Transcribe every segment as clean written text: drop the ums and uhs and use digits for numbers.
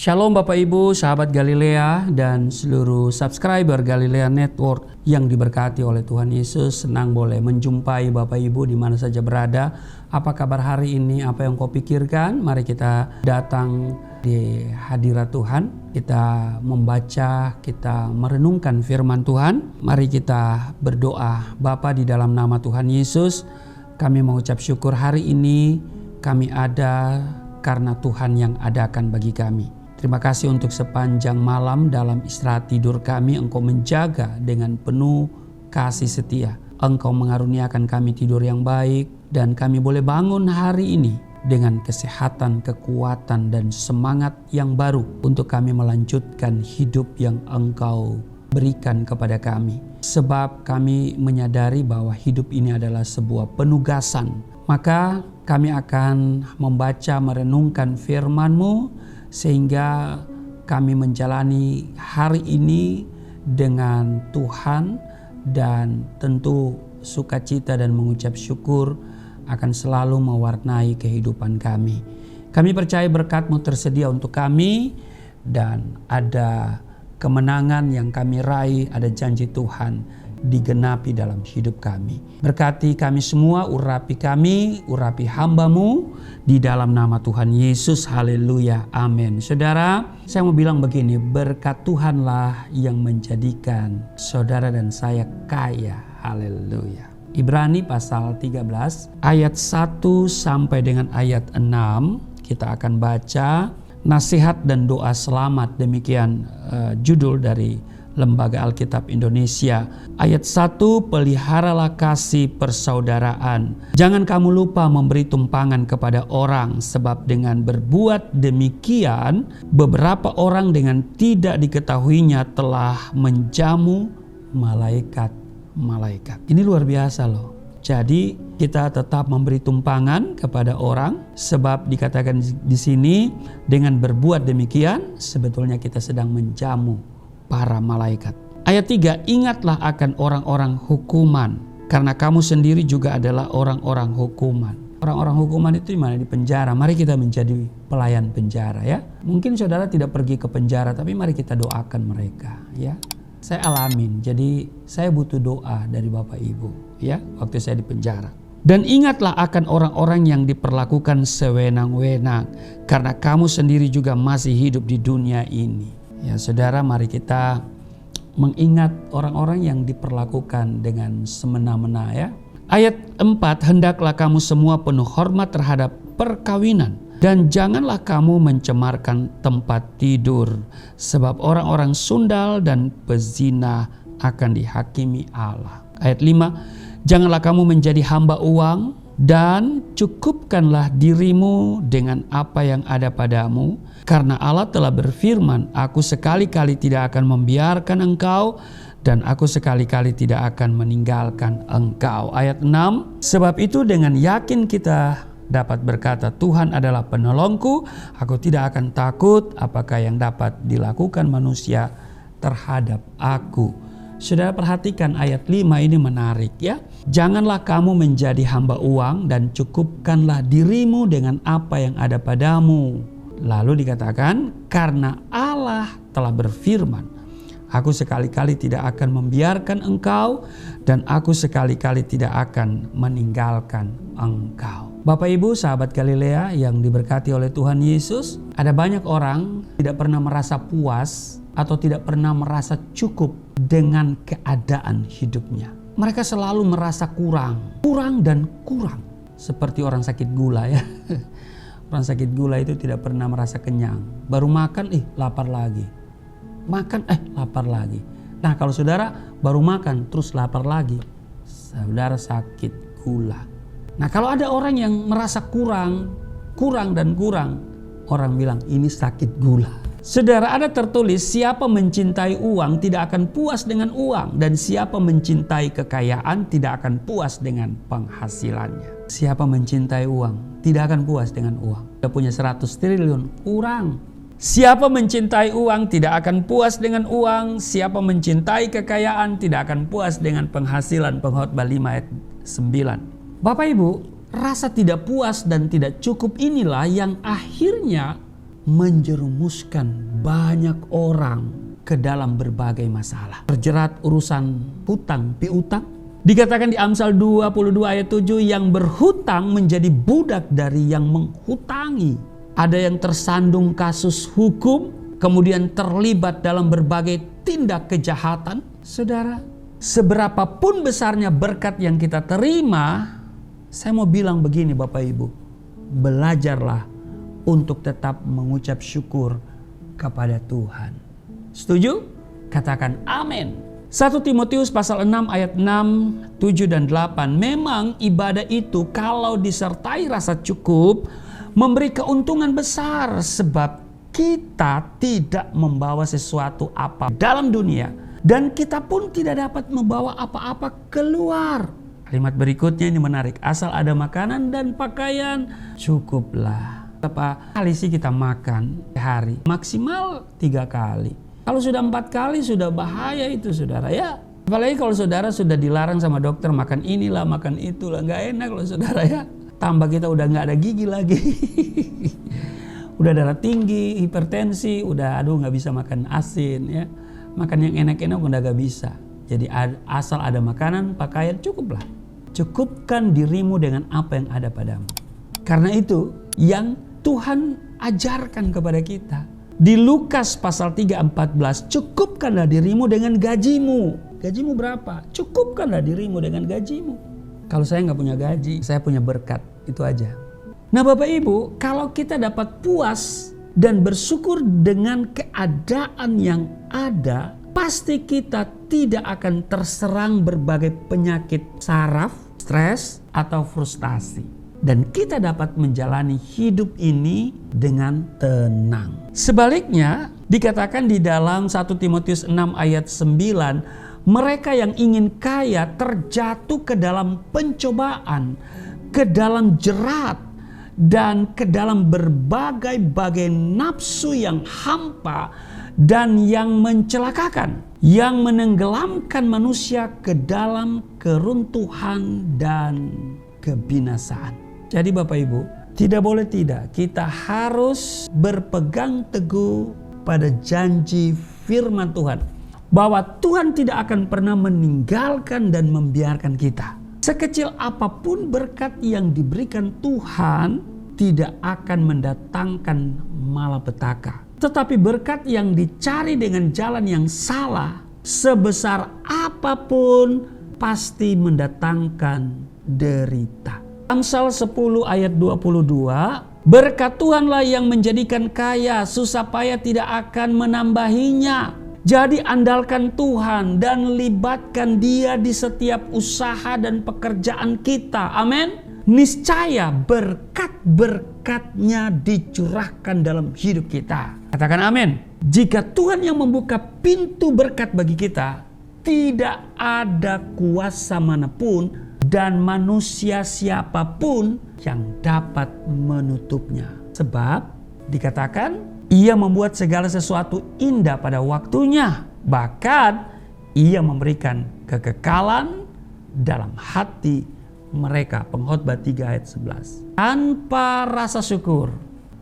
Shalom Bapak Ibu, sahabat Galilea dan seluruh subscriber Galilea Network yang diberkati oleh Tuhan Yesus. Senang boleh menjumpai Bapak Ibu di mana saja berada. Apa kabar hari ini? Apa yang kau pikirkan? Mari kita datang di hadirat Tuhan. Kita membaca, kita merenungkan firman Tuhan. Mari kita berdoa. Bapa, di dalam nama Tuhan Yesus, kami mengucap syukur hari ini kami ada karena Tuhan yang adakan bagi kami. Terima kasih untuk sepanjang malam dalam istirahat tidur kami, Engkau menjaga dengan penuh kasih setia. Engkau mengaruniakan kami tidur yang baik dan kami boleh bangun hari ini dengan kesehatan, kekuatan dan semangat yang baru untuk kami melanjutkan hidup yang Engkau berikan kepada kami. Sebab kami menyadari bahwa hidup ini adalah sebuah penugasan. Maka kami akan membaca, merenungkan firman-Mu sehingga kami menjalani hari ini dengan Tuhan dan tentu sukacita dan mengucap syukur akan selalu mewarnai kehidupan kami. Kami percaya berkat-Mu tersedia untuk kami dan ada kemenangan yang kami raih, ada janji Tuhan digenapi dalam hidup kami. Berkati kami semua, urapi kami, urapi hamba-Mu di dalam nama Tuhan Yesus. Haleluya, amin. Saudara, saya mau bilang begini, berkat Tuhanlah yang menjadikan saudara dan saya kaya. Haleluya. Ibrani pasal 13 ayat 1 sampai dengan ayat 6 kita akan baca nasihat dan doa selamat. Demikian judul dari Lembaga Alkitab Indonesia. Ayat 1, peliharalah kasih persaudaraan. Jangan kamu lupa memberi tumpangan kepada orang, sebab dengan berbuat demikian, beberapa orang dengan tidak diketahuinya telah menjamu malaikat-malaikat. Ini luar biasa loh. Jadi kita tetap memberi tumpangan kepada orang, sebab dikatakan di sini dengan berbuat demikian, sebetulnya kita sedang menjamu para malaikat. Ayat 3, ingatlah akan orang-orang hukuman, karena kamu sendiri juga adalah orang-orang hukuman. Orang-orang hukuman itu di mana? Di penjara. Mari kita menjadi pelayan penjara ya. Mungkin saudara tidak pergi ke penjara, tapi mari kita doakan mereka ya. Saya alamin, jadi saya butuh doa dari Bapak Ibu ya, waktu saya di penjara. Dan ingatlah akan orang-orang yang diperlakukan sewenang-wenang, karena kamu sendiri juga masih hidup di dunia ini. Ya saudara, mari kita mengingat orang-orang yang diperlakukan dengan semena-mena ya. Ayat 4, hendaklah kamu semua penuh hormat terhadap perkawinan, dan janganlah kamu mencemarkan tempat tidur, sebab orang-orang sundal dan pezina akan dihakimi Allah. Ayat 5, janganlah kamu menjadi hamba uang, dan cukupkanlah dirimu dengan apa yang ada padamu, karena Allah telah berfirman, aku sekali-kali tidak akan membiarkan engkau, dan aku sekali-kali tidak akan meninggalkan engkau. Ayat 6, sebab itu dengan yakin kita dapat berkata, Tuhan adalah penolongku, aku tidak akan takut apakah yang dapat dilakukan manusia terhadap aku. Saudara perhatikan ayat 5 ini menarik ya. Janganlah kamu menjadi hamba uang, dan cukupkanlah dirimu dengan apa yang ada padamu. Lalu dikatakan, karena Allah telah berfirman, aku sekali-kali tidak akan membiarkan engkau, dan aku sekali-kali tidak akan meninggalkan engkau. Bapak Ibu sahabat Galilea yang diberkati oleh Tuhan Yesus, ada banyak orang tidak pernah merasa puas atau tidak pernah merasa cukup dengan keadaan hidupnya. Mereka selalu merasa kurang dan kurang. Seperti orang sakit gula ya. Orang sakit gula itu tidak pernah merasa kenyang. Baru makan, lapar lagi. Makan, lapar lagi. Nah kalau saudara baru makan terus lapar lagi, saudara sakit gula. Nah kalau ada orang yang merasa kurang, orang bilang ini sakit gula. Saudara, ada tertulis, siapa mencintai uang tidak akan puas dengan uang, dan siapa mencintai kekayaan tidak akan puas dengan penghasilannya. Siapa mencintai uang tidak akan puas dengan uang. Dia punya 100 triliun, kurang. Siapa mencintai uang tidak akan puas dengan uang. Siapa mencintai kekayaan tidak akan puas dengan penghasilan. Pengkhotbah 5 ayat 9. Bapak Ibu, rasa tidak puas dan tidak cukup inilah yang akhirnya menjerumuskan banyak orang ke dalam berbagai masalah. Terjerat urusan hutang piutang. Dikatakan di Amsal 22 ayat 7, yang berhutang menjadi budak dari yang menghutangi. Ada yang tersandung kasus hukum, kemudian terlibat dalam berbagai tindak kejahatan. Saudara, seberapapun besarnya berkat yang kita terima, saya mau bilang begini Bapak Ibu, belajarlah untuk tetap mengucap syukur kepada Tuhan. Setuju? Katakan amin. 1 Timotius pasal 6 ayat 6, 7 dan 8. Memang ibadah itu kalau disertai rasa cukup memberi keuntungan besar, sebab kita tidak membawa sesuatu apa dalam dunia dan kita pun tidak dapat membawa apa-apa keluar. Kalimat berikutnya ini menarik. Asal ada makanan dan pakaian, cukuplah. Berapa kali sih kita makan sehari? Maksimal 3 kali. Kalau sudah 4 kali sudah bahaya itu saudara ya. Apalagi kalau saudara sudah dilarang sama dokter makan inilah, makan itulah. Gak enak loh saudara ya. Tambah kita udah gak ada gigi lagi. Udah darah tinggi, hipertensi, udah gak bisa makan asin ya. Makan yang enak-enak udah gak bisa. Jadi asal ada makanan, pakaian, cukuplah. Cukupkan dirimu dengan apa yang ada padamu. Karena itu yang Tuhan ajarkan kepada kita. Di Lukas pasal 3:14, cukupkanlah dirimu dengan gajimu. Gajimu berapa? Cukupkanlah dirimu dengan gajimu. Kalau saya nggak punya gaji, saya punya berkat. Itu aja. Nah Bapak Ibu, kalau kita dapat puas dan bersyukur dengan keadaan yang ada, pasti kita tidak akan terserang berbagai penyakit saraf, stres, atau frustasi. Dan kita dapat menjalani hidup ini dengan tenang. Sebaliknya, dikatakan di dalam 1 Timotius 6 ayat 9, mereka yang ingin kaya terjatuh ke dalam pencobaan, ke dalam jerat, dan ke dalam berbagai-bagai nafsu yang hampa dan yang mencelakakan, yang menenggelamkan manusia ke dalam keruntuhan dan kebinasaan. Jadi Bapak Ibu, tidak boleh tidak, kita harus berpegang teguh pada janji firman Tuhan. Bahwa Tuhan tidak akan pernah meninggalkan dan membiarkan kita. Sekecil apapun berkat yang diberikan Tuhan tidak akan mendatangkan malapetaka. Tetapi berkat yang dicari dengan jalan yang salah, sebesar apapun pasti mendatangkan derita. Amsal 10 ayat 22, berkat Tuhanlah yang menjadikan kaya, susah payah tidak akan menambahinya. Jadi andalkan Tuhan dan libatkan Dia di setiap usaha dan pekerjaan kita. Amin. Niscaya berkat-berkatnya dicurahkan dalam hidup kita. Katakan amin. Jika Tuhan yang membuka pintu berkat bagi kita, tidak ada kuasa manapun dan manusia siapapun yang dapat menutupnya. Sebab dikatakan Ia membuat segala sesuatu indah pada waktunya. Bahkan Ia memberikan kekekalan dalam hati mereka. Pengkhotbah 3 ayat 11. Tanpa rasa syukur,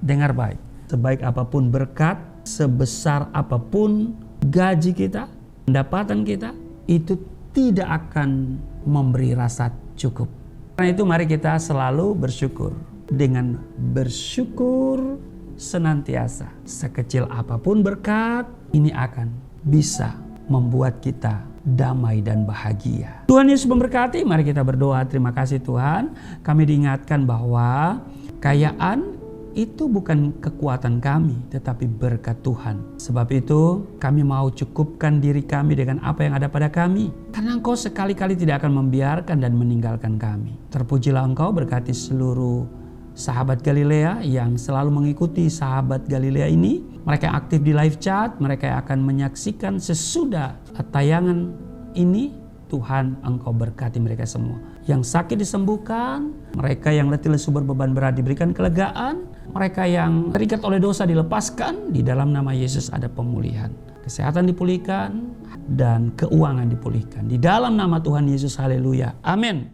dengar baik, sebaik apapun berkat, sebesar apapun gaji kita, pendapatan kita, itu tidak akan memberi rasa cukup. Karena itu mari kita selalu bersyukur. Dengan bersyukur senantiasa, sekecil apapun berkat, ini akan bisa membuat kita damai dan bahagia. Tuhan Yesus memberkati. Mari kita berdoa. Terima kasih Tuhan. Kami diingatkan bahwa kekayaan itu bukan kekuatan kami, tetapi berkat Tuhan. Sebab itu kami mau cukupkan diri kami dengan apa yang ada pada kami. Karena Engkau sekali-kali tidak akan membiarkan dan meninggalkan kami. Terpujilah Engkau, berkati seluruh sahabat Galilea yang selalu mengikuti sahabat Galilea ini. Mereka yang aktif di live chat, mereka yang akan menyaksikan sesudah tayangan ini. Tuhan, Engkau berkati mereka semua. Yang sakit disembuhkan, mereka yang letih lesu berbeban berat diberikan kelegaan, mereka yang terikat oleh dosa dilepaskan. Di dalam nama Yesus ada pemulihan. Kesehatan dipulihkan dan keuangan dipulihkan. Di dalam nama Tuhan Yesus, haleluya. Amin.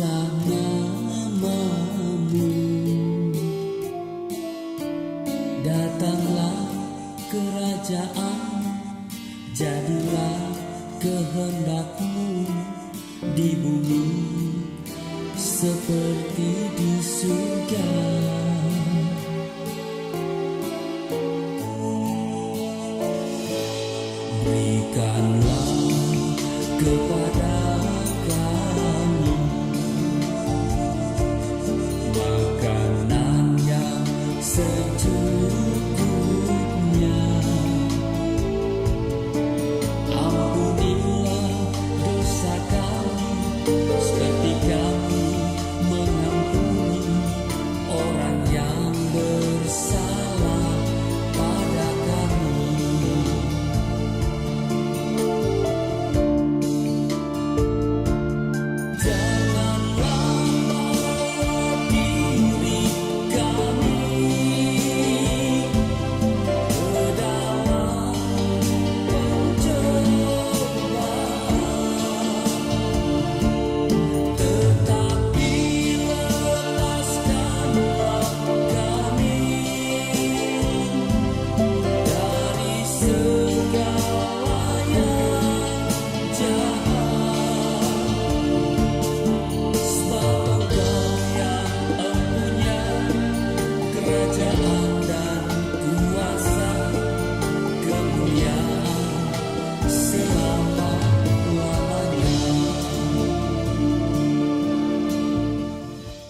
terpujilah namamu. Datanglah kerajaan, jadilah kehendakmu di bumi seperti